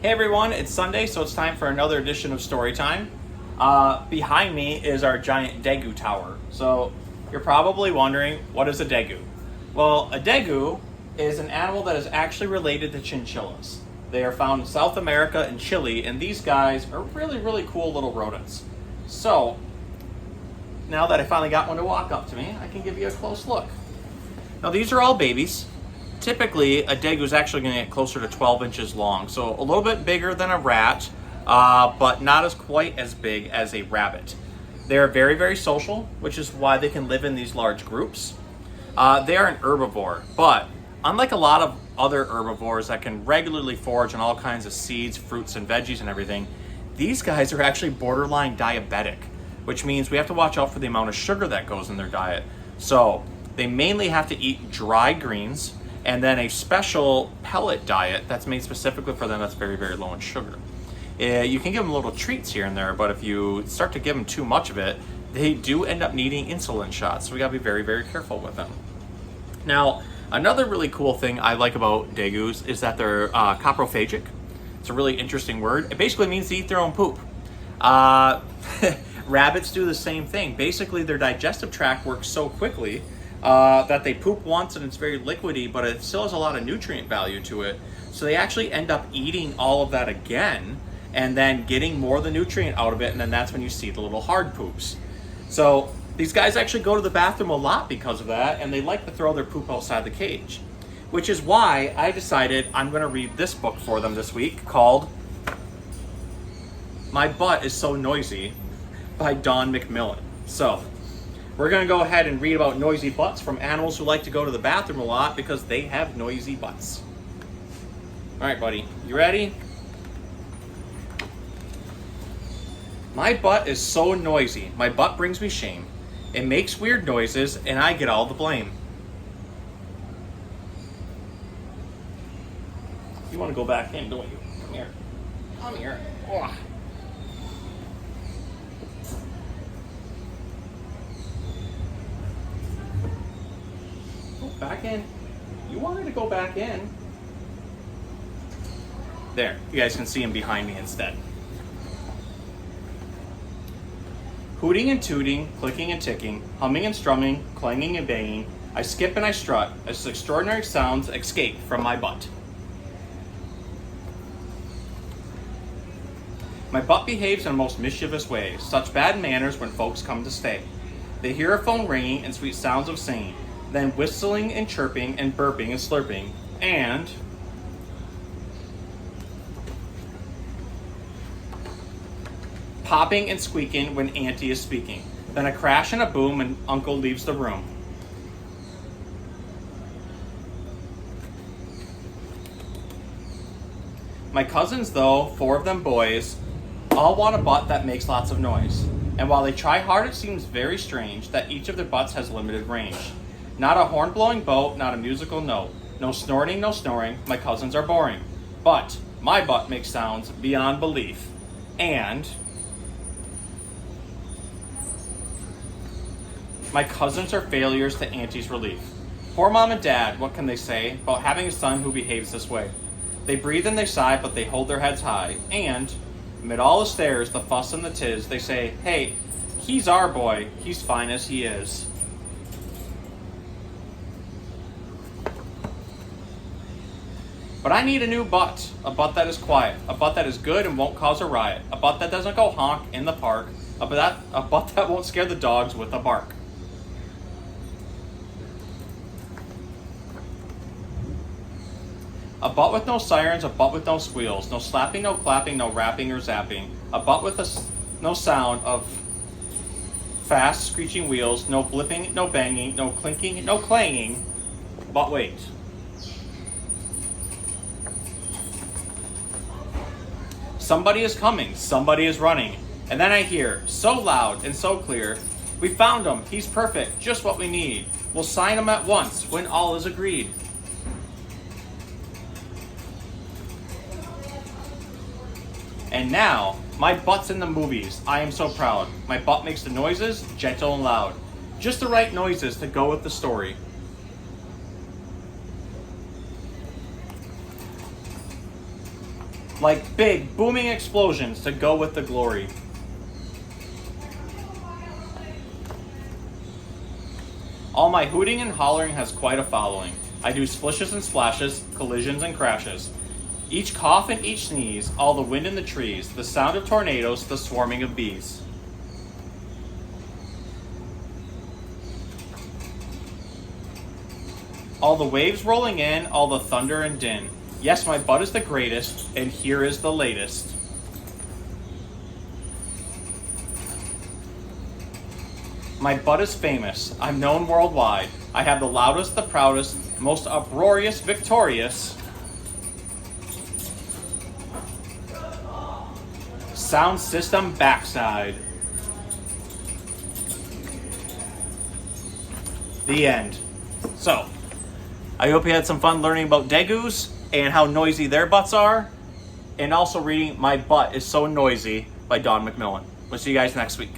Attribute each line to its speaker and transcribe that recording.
Speaker 1: Hey everyone, it's Sunday, so it's time for another edition of Storytime. Behind me is our giant Degu tower. So you're probably wondering, what is a Degu? Well, a Degu is an animal that is actually related to chinchillas. They are found in South America and Chile, and these guys are really, really cool little rodents. So now that I finally got one to walk up to me, I can give you a close look. Now these are all babies. Typically, a Degu is actually going to get closer to 12 inches long, so a little bit bigger than a rat, but not as quite as big as a rabbit. They're very, very social, which is why they can live in these large groups. They are an herbivore, but unlike a lot of other herbivores that can regularly forage on all kinds of seeds, fruits, and veggies and everything, these guys are actually borderline diabetic, which means we have to watch out for the amount of sugar that goes in their diet. So they mainly have to eat dry greens, and then a special pellet diet that's made specifically for them that's very, very low in sugar. You can give them little treats here and there, but if you start to give them too much of it, they do end up needing insulin shots, so we gotta be very, very careful with them. Now, another really cool thing I like about Degus is that they're coprophagic. It's a really interesting word. It basically means to eat their own poop. Rabbits do the same thing. Basically, their digestive tract works so quickly that they poop once and it's very liquidy, but it still has a lot of nutrient value to it. So they actually end up eating all of that again and then getting more of the nutrient out of it, and then that's when you see the little hard poops. So these guys actually go to the bathroom a lot because of that, and they like to throw their poop outside the cage, which is why I decided I'm going to read this book for them this week called My Butt is So Noisy by Don McMillan. So we're going to go ahead and read about noisy butts from animals who like to go to the bathroom a lot because they have noisy butts. All right, buddy, you ready? My butt is so noisy. My butt brings me shame. It makes weird noises, and I get all the blame. You want to go back in, don't you? Come here. Come here. Oh. Back in. You wanted to go back in. There, you guys can see him behind me instead. Hooting and tooting, clicking and ticking, humming and strumming, clanging and banging, I skip and I strut as extraordinary sounds escape from my butt. My butt behaves in the most mischievous ways, such bad manners when folks come to stay. They hear a phone ringing and sweet sounds of singing, then whistling and chirping and burping and slurping, and popping and squeaking when Auntie is speaking. Then a crash and a boom and Uncle leaves the room. My cousins, though, 4 of them boys, all want a butt that makes lots of noise. And while they try hard, it seems very strange that each of their butts has limited range. Not a horn-blowing boat, not a musical note. No snorting, no snoring. My cousins are boring. But my butt makes sounds beyond belief. And my cousins are failures to Auntie's relief. Poor Mom and Dad, what can they say about having a son who behaves this way? They breathe and they sigh, but they hold their heads high. And amid all the stares, the fuss and the tiz, they say, hey, he's our boy. He's fine as he is. But I need a new butt, a butt that is quiet, a butt that is good and won't cause a riot, a butt that doesn't go honk in the park, a butt that won't scare the dogs with a bark. A butt with no sirens, a butt with no squeals, no slapping, no clapping, no rapping or zapping, a butt with no sound of fast screeching wheels, no blipping, no banging, no clinking, no clanging, but wait. Somebody is coming, somebody is running, and then I hear, so loud and so clear, we found him, he's perfect, just what we need. We'll sign him at once when all is agreed. And now, my butt's in the movies. I am so proud. My butt makes the noises, gentle and loud. Just the right noises to go with the story. like big, booming explosions to go with the glory. All my hooting and hollering has quite a following. I do splishes and splashes, collisions and crashes. Each cough and each sneeze, all the wind in the trees, the sound of tornadoes, the swarming of bees. All the waves rolling in, all the thunder and din. Yes, my butt is the greatest, and here is the latest. My butt is famous. I'm known worldwide. I have the loudest, the proudest, most uproarious, victorious sound system backside. The end. So, I hope you had some fun learning about Degus and how noisy their butts are, and also reading My Butt is So Noisy by Don McMillan. We'll see you guys next week.